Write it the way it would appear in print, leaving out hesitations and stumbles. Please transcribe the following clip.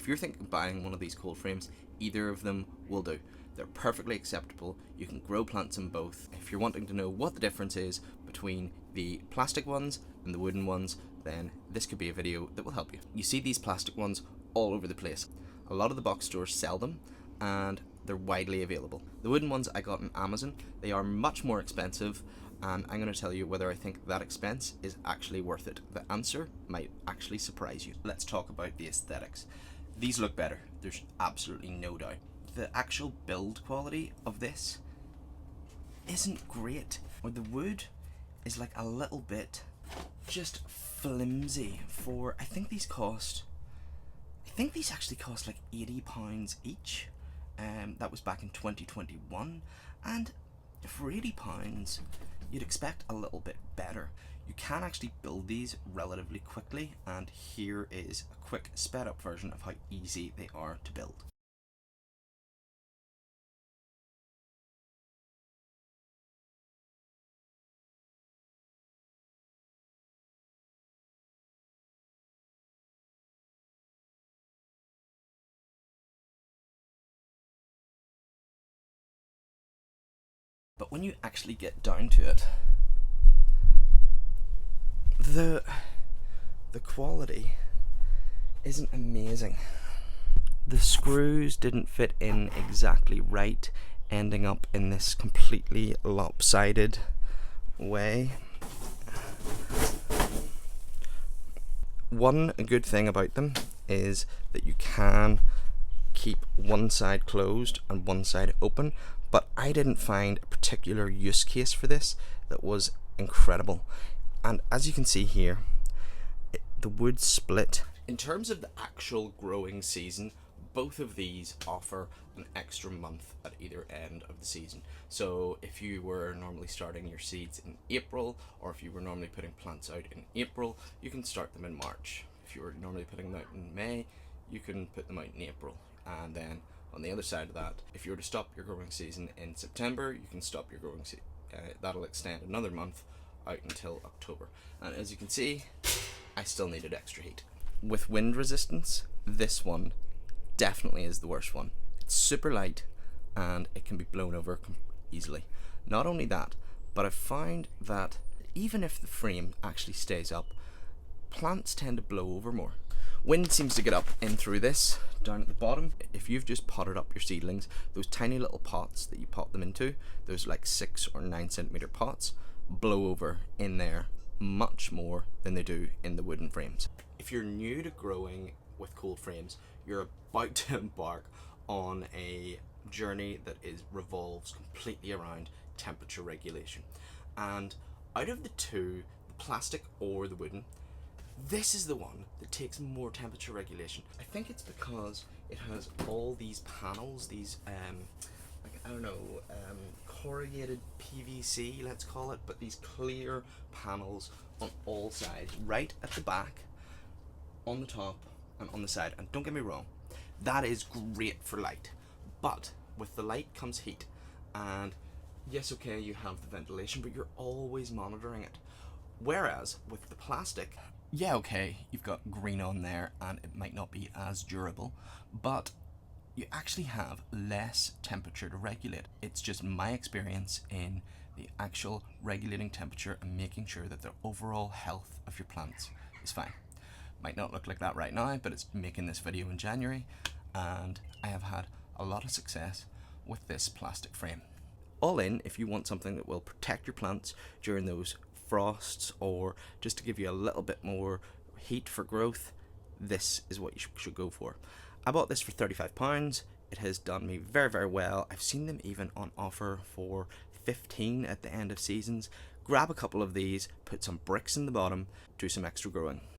If you're thinking of buying one of these cold frames, either of them will do. They're perfectly acceptable. You can grow plants in both. If you're wanting to know what the difference is between the plastic ones and the wooden ones, then this could be a video that will help you. You see these plastic ones all over the place. A lot of the box stores sell them and they're widely available. The wooden ones I got on Amazon. They are much more expensive, and I'm going to tell you whether I think that expense is actually worth it. The answer might actually surprise you. Let's talk about the aesthetics. These look better, there's absolutely no doubt. The actual build quality of this isn't great. Or the wood is like a little bit just flimsy. For I think these actually cost like £80 each. That was back in 2021, and for £80 you'd expect a little bit better. You can actually build these relatively quickly, and here is a quick sped up version of how easy they are to build. But when you actually get down to it, the quality isn't amazing. The screws didn't fit in exactly right, ending up in this completely lopsided way. One good thing about them is that you can keep one side closed and one side open, but I didn't find a particular use case for this that was incredible. And as you can see here, the wood split. In terms of the actual growing season, both of these offer an extra month at either end of the season. So if you were normally starting your seeds in April, or if you were normally putting plants out in April, you can start them in March. If you were normally putting them out in May, you can put them out in April. And then on the other side of that, if you were to stop your growing season in September, you can stop your growing season. That'll extend another month out until October. And as you can see, I still needed extra heat. With wind resistance, this one definitely is the worst one. It's super light and it can be blown over easily. Not only that, but I've found that even if the frame actually stays up, plants tend to blow over more. Wind seems to get up in through this, down at the bottom. If you've just potted up your seedlings, those tiny little pots that you pot them into, those like 6 or 9 centimeter pots, blow over in there much more than they do in the wooden frames. If you're new to growing with cold frames, you're about to embark on a journey that revolves completely around temperature regulation. And out of the two, the plastic or the wooden, this is the one that takes more temperature regulation. I think it's because it has all these panels, these corrugated PVC, let's call it, but these clear panels on all sides, right at the back, on the top, and on the side. And don't get me wrong, that is great for light, but with the light comes heat. And yes, okay, you have the ventilation, but you're always monitoring it. Whereas with the plastic, yeah, okay, you've got green on there and it might not be as durable, but you actually have less temperature to regulate. It's just my experience in the actual regulating temperature and making sure that the overall health of your plants is fine. Might not look like that right now, but it's making this video in January, and I have had a lot of success with this plastic frame. All in, if you want something that will protect your plants during those frosts, or just to give you a little bit more heat for growth, this is what you should go for. I bought this for £35. It has done me very, very well. I've seen them even on offer for 15 at the end of seasons. Grab a couple of these, put some bricks in the bottom, do some extra growing.